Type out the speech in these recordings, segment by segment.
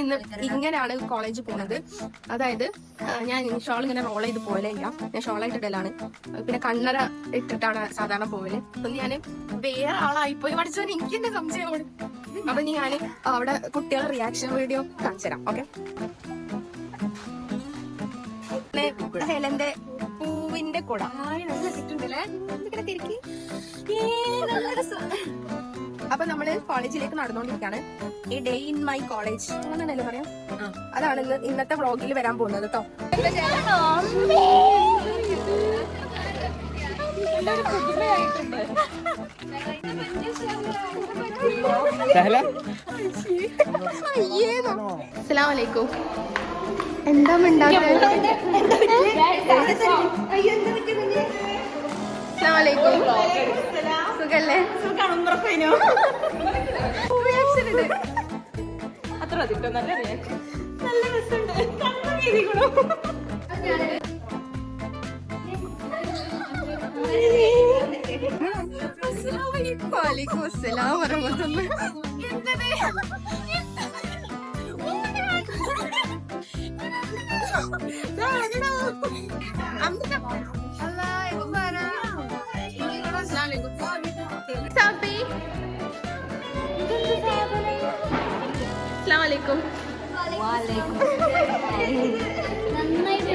ഇന്ന് ഇങ്ങനെയാണ് കോളേജിൽ പോകുന്നത്. അതായത് ഞാൻ ഷോൾ ഇങ്ങനെ റോൾ ചെയ്ത് പോലെയില്ല, ഞാൻ ഷോളായിട്ട് ഇടലാണ്. പിന്നെ കണ്ണട ഇട്ടിട്ടാണ് സാധാരണ പോവല്. അപ്പൊ ഞാൻ വേറെ ആളായിപ്പോയി പഠിച്ചവന് എനിക്ക് തന്നെ സംശയമാണ്. അപ്പൊ ഞാൻ അവിടെ കുട്ടികളുടെ റിയാക്ഷൻ വീഡിയോ കാണിച്ചു തരാം. ഓക്കെ, ഹെലന്റെ പൂവിന്റെ കുട നല്ല കിട്ടുണ്ടല്ലേ, തിരിക്കി. അപ്പൊ നമ്മള് കോളേജിലേക്ക് നടന്നുകൊണ്ടിരിക്കുകയാണ്. ഈ ഡേ ഇൻ മൈ കോളേജ് അങ്ങനെയല്ലേ പറയാം, അതാണ് ഇന്നത്തെ വ്ളോഗിൽ വരാൻ പോകുന്നത് കേട്ടോ. അസ്സലാമലൈക്കും. എന്താ മിണ്ടാത്തത്? അസ്സലാമലൈക്കും. സുഖല്ലേ? അത്ര അതിട്ടോ നല്ല റിയാക്ഷൻ, നല്ല രസമുണ്ട്. വലൈക്കും അസ്സലാം വറഹ്മത്തുള്ളാഹി. അസ്സലാമലൈക്കും.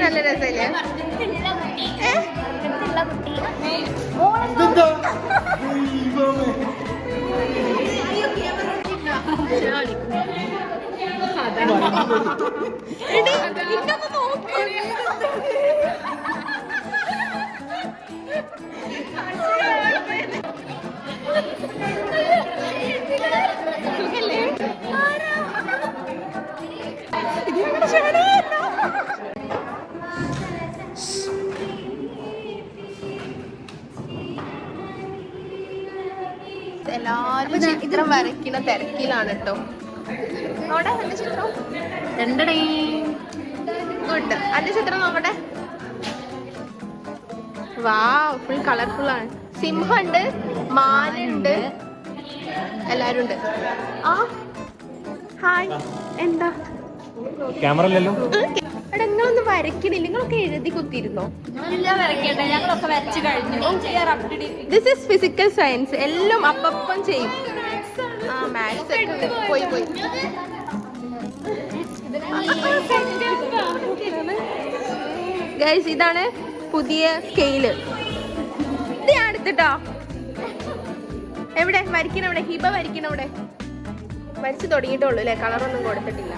നല്ല രസല്ലേ? എല്ലാരും ചിത്രം വരയ്ക്കുന്ന തിരക്കിലാണ് കേട്ടോ. നോടെ എന്റെ ചിത്രം രണ്ടടേ ഗുഡ്. എന്റെ ചിത്രം നോക്കട്ടെ. വാവ്, ഫുൾ കളർഫുൾ ആണ്. സിംഹമുണ്ട്, മാനുണ്ട്, എല്ലാരും ഉണ്ട്. ആ ഹായ്, എന്താ ക്യാമറ ഇല്ലല്ലോ? എടാ നിങ്ങളൊന്നും വരയ്ക്കണില്ല, നിങ്ങളൊക്കെ എഴുതി കുത്തിയിരുന്നോ? ഞങ്ങളൊക്കെ വരച്ചു കഴിഞ്ഞു. This is physical science. എല്ലാം അപ്പം ചെയ്യും. ആ മാത്സ് ഒക്കെ പോയി. ഗൈസ്, ഇതാണ് പുതിയ സ്കെയില്. ഇത് ഞാൻ എടുത്തിട്ടോ. എവിടെ വരയ്ക്കണ? ഇവിടെ ഹിബ വരയ്ക്കണ? ഇവിടെ വരച്ച് തുടങ്ങിയിട്ടുള്ളൂ അല്ലേ, കളറൊന്നും കൊടുത്തിട്ടില്ല.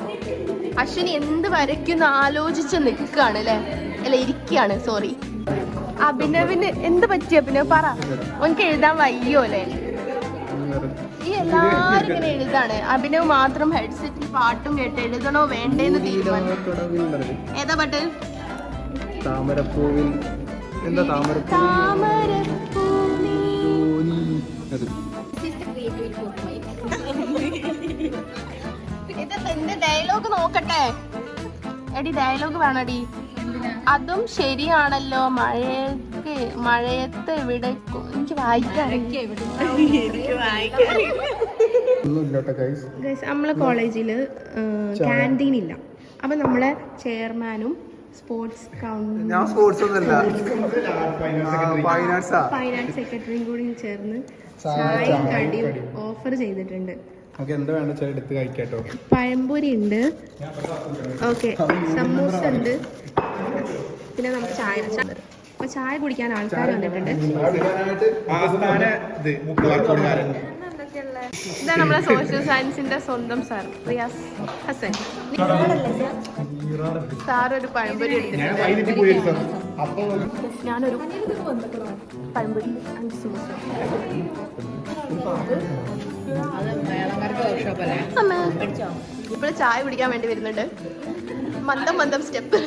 അശ്വിനി എന്ത് വരയ്ക്കുന്ന ആലോചിച്ച് നിൽക്കുകയാണ് അല്ലേ, അല്ല ഇരിക്കുകയാണ്, സോറി. അഭിനവിന് എന്ത് പറ്റി? അഭിനവ് പറ, ഓനക്ക് എഴുതാൻ വയ്യോ അല്ലേ? ഈ എല്ലാരും ഇങ്ങനെ എഴുതാണ്, അഭിനവ് മാത്രം ഹെഡ്സെറ്റിൽ പാട്ടും കേട്ട് എഴുതണോ വേണ്ടേന്ന് തീരുമാനം. ഏതാ പാട്ട്? താമരപ്പൂവിൽ. എന്താ താമരപ്പൂവിൽ? എന്റെ ഡയലോഗ് നോക്കട്ടെ. എടി ഡയലോഗ് വേണടി. അതും ശരിയാണല്ലോ, മഴയത്ത് എവിടെ? എനിക്ക് വായിക്കാൻ നമ്മളെ കോളേജില് ക്യാൻറ്റീൻ ഇല്ല. അപ്പൊ നമ്മളെ ചെയർമാനും സ്പോർട്സ് ഫൈനാൻസ് സെക്രട്ടറിയും കൂടി ചേർന്ന് ചായയും കടിയും ഓഫർ ചെയ്തിട്ടുണ്ട്. പഴംപൊരി ഉണ്ട്, ഓക്കെ, സമൂസ ഉണ്ട്, പിന്നെ നമുക്ക് ചായ. അപ്പൊ ചായ കുടിക്കാൻ ആൾക്കാർ വന്നിട്ടുണ്ട്. ഇതാണ് നമ്മളെ സോഷ്യൽ സയൻസിന്റെ സ്വന്തം സാർ റിയാസ് ഹസൻ. സാർ ഒരു പഴംപൊരി എടുത്തിട്ടുണ്ട്. ഞാനൊരു പഴംപൊരി 5 സമൂസ. ഇപ്പോൾ ചായ കുടിക്കാൻ വേണ്ടി വരുന്നുണ്ട്. മന്ദം സ്റ്റെപ്പ്.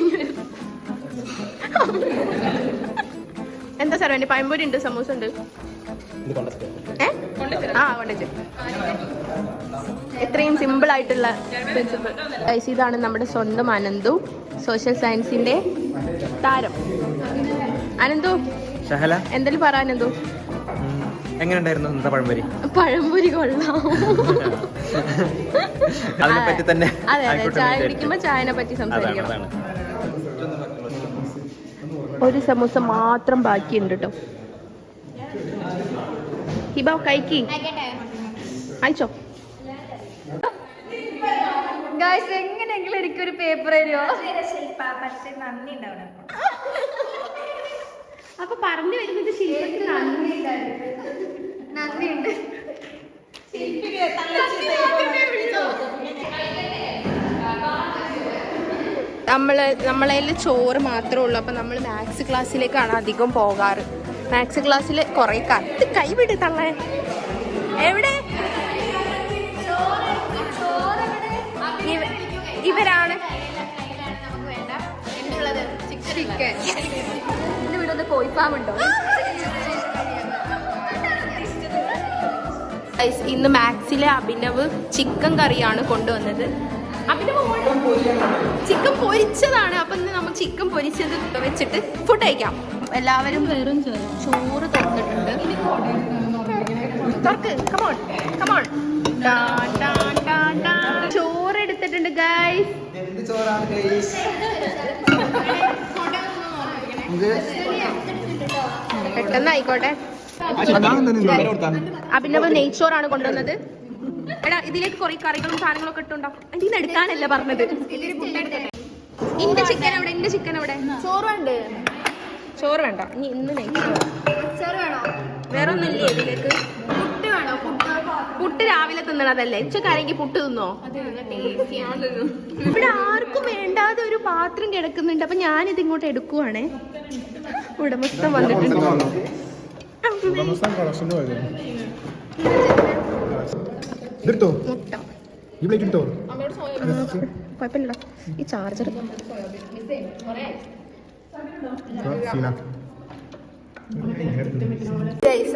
എന്താ സാർ വേണ്ടി? പഴംപൊരി ഉണ്ട്, സമൂസ ഉണ്ട്. കൊണ്ടുവച്ചു. ഇത്രയും സിമ്പിൾ ആയിട്ടുള്ള പ്രിൻസിപ്പൽ. ഇതാണ് നമ്മുടെ സ്വന്തം അനന്തു, സോഷ്യൽ സയൻസിന്റെ താരം. അനന്തു എന്തെങ്കിലും പറ. അനന്തു എങ്ങനെ ഉണ്ടായിരുന്നു ഇന്നത്തെ പഴംപൊരി? പഴംപൊരി കൊള്ളാം. അതിനെ പറ്റി തന്നെ അതെ അതെ, ചായ കുടിക്കുമ്പോ ചായനെ പറ്റി സംസാരിക്കണം. ഒരു സമൂസ മാത്രം ബാക്കിയുണ്ട് കേട്ടോ. ഹിബ കൈക്ക് അയച്ചോ. എങ്ങനെയെങ്കിലും എനിക്കൊരു പേപ്പർ തരുമോ? പക്ഷെ നന്ദി ഉണ്ടാവണം. അപ്പൊ പറഞ്ഞു വരുന്നത് ശില്പത്തിന് നന്ദിയുണ്ട്. നമ്മളതിൽ ചോറ് മാത്രമേ ഉള്ളൂ. അപ്പം നമ്മൾ മാത്സ് ക്ലാസ്സിലേക്കാണ് അധികം പോകാറ്. മാത്സ് ക്ലാസ്സിൽ കുറേ കൈവിട് തള്ളേ. എവിടെ ഇവരാണ് ചിക്കൻ. എൻ്റെ വീടൊന്ന് കോഴി ഫാം ഉണ്ടോ? ഇന്ന് മാത്സിലെ അഭിനവ് ചിക്കൻ കറിയാണ് കൊണ്ടുവന്നത്. ചിക്കൻ പൊരിച്ചതാണ്. അപ്പൊ ഇന്ന് നമ്മൾ ചിക്കൻ പൊരിച്ചത് വെച്ചിട്ട് ഫുഡ് കഴിക്കാം. എല്ലാവരും വെറും ചോറ് തുറന്നിട്ടുണ്ട്. ചോറ് എടുത്തിട്ടുണ്ട് ഗൈസ്. പെട്ടെന്ന് ആയിക്കോട്ടെ. അഭിനവ് നെയ്ച്ചോറാണ് കൊണ്ടുവന്നത്. എടാ ഇതിലേക്ക് കുറെ കറികളും സാധനങ്ങളും ഒക്കെ ഇട്ടുണ്ടോ? ഇതിന്ന് എടുക്കാനല്ല പറഞ്ഞത്. ഇന്റെ ചിക്കൻ എവിടെ? ഇന്റെ ചിക്കൻ എവിടെ? ചോറ് വേണ്ട. ഇനി ഇന്ന് നെയ്ച്ചോറ് വേണോ? വേറെ ഒന്നും ഇല്ലേ ഇതിലേക്ക്? പുട്ട് വേണോ? പുട്ട് രാവിലെ തിന്നണതല്ലേ? ഉച്ചക്കാരെങ്കിൽ പുട്ട് തിന്നോ? ഇവിടെ ആർക്കും വേണ്ടാതെ ഒരു പാത്രം കിടക്കുന്നുണ്ട്. അപ്പൊ ഞാനിത് ഇങ്ങോട്ട് എടുക്കുവാണേ. ഉടമസ്ഥൻ വന്നിട്ടുണ്ട്. കുഴപ്പമില്ല. ഈ ചാർജർ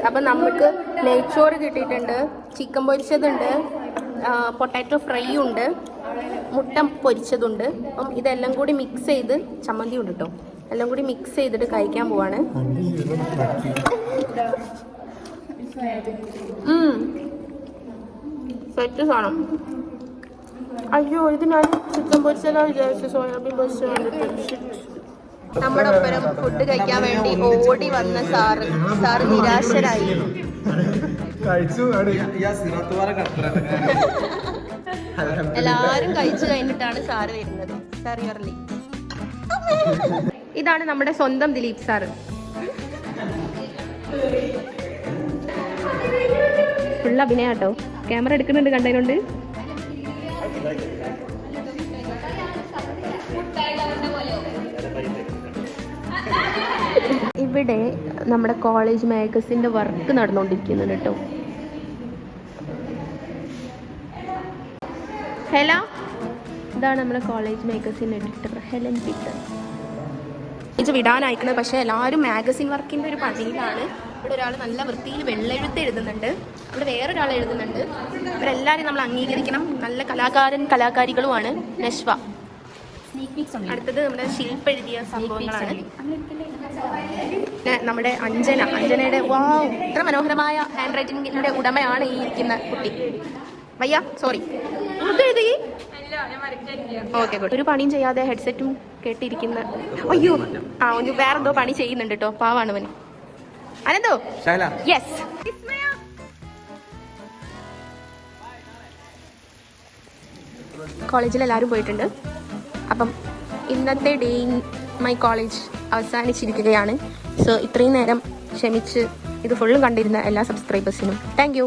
അപ്പൊ നമുക്ക് നെയ്ച്ചോറ് കിട്ടിയിട്ടുണ്ട്, ചിക്കൻ പൊരിച്ചതുണ്ട്, പൊട്ടാറ്റോ ഫ്രൈ ഉണ്ട്, മുട്ട പൊരിച്ചതുണ്ട്. അപ്പം ഇതെല്ലാം കൂടി മിക്സ് ചെയ്ത് ചമ്മന്തി ഉണ്ട് കേട്ടോ. എല്ലാം കൂടി മിക്സ് ചെയ്തിട്ട് കഴിക്കാൻ പോവാണ്. സെറ്റ് സാധനം. അയ്യോ ഇത് ഞാൻ ചിക്കൻ പൊരിച്ചതാ വിചാരിച്ചു. സോയാബീൻ പൊരിച്ച കണ്ടിട്ട്. നമ്മുടെ ഒപ്പരം ഫുഡ് കഴിക്കാൻ വേണ്ടി ഓടി വന്ന സാറ് നിരാശരായി. എല്ലാരും കഴിച്ചു കഴിഞ്ഞിട്ടാണ് സാറ് വരുന്നത്. സാർ യർലി. ഇതാണ് നമ്മുടെ സ്വന്തം ദിലീപ് സാറ്. ഫുൾ അഭിനയാട്ടോ. ക്യാമറ എടുക്കുന്നുണ്ട് കണ്ടതിനുണ്ട്. ഇവിടെ നമ്മുടെ കോളേജ് മാഗസിൻ്റെ വർക്ക് നടന്നുകൊണ്ടിരിക്കുന്നുണ്ട് കേട്ടോ. ഹലോ, ഇതാണ് നമ്മുടെ college magazine editor Helen Peter. ഇത് വിടാനായിക്കുന്നത്. പക്ഷേ എല്ലാവരും മാഗസിൻ വർക്കിൻ്റെ ഒരു പണിയിലാണ്. ഇവിടെ ഒരാൾ നല്ല വൃത്തിയിൽ വെള്ളെഴുത്ത് എഴുതുന്നുണ്ട്, ഇവിടെ വേറൊരാൾ എഴുതുന്നുണ്ട്. ഇവരെല്ലാവരും നമ്മൾ അംഗീകരിക്കണം. നല്ല കലാകാരികളുമാണ്. നശ്വ. അടുത്തത് നമ്മുടെ ശില്പ എഴുതിയ സംഭവങ്ങളാണ്. നമ്മുടെ അഞ്ജനയുടെ വാവ്, ഇത്ര മനോഹരമായ ഹാൻഡ് റൈറ്റിങ്ങിന്റെ ഉടമയാണ് ഈ ഇരിക്കുന്ന കുട്ടി. വയ്യ, സോറി. എഴുതി ഓക്കെ ഗുഡ്. ഒരു പണിയും ചെയ്യാതെ ഹെഡ്സെറ്റും കേട്ടിരിക്കുന്ന. അയ്യോ ഒന്ന് വേറെന്തോ പണി ചെയ്യുന്നുണ്ട് കേട്ടോ. പാവാണ് അവന്. അനന്തോ? യെസ്. കോളേജിൽ എല്ലാവരും പോയിട്ടുണ്ട്. അപ്പം ഇന്നത്തെ ഡേ ഇൻ മൈ കോളേജ് അവസാനിച്ചിരിക്കുകയാണ്. സോ ഇത്രയും നേരം ക്ഷമിച്ച് ഇത് ഫുള്ളും കണ്ടിരുന്ന എല്ലാ സബ്സ്ക്രൈബേഴ്സിനും താങ്ക് യു.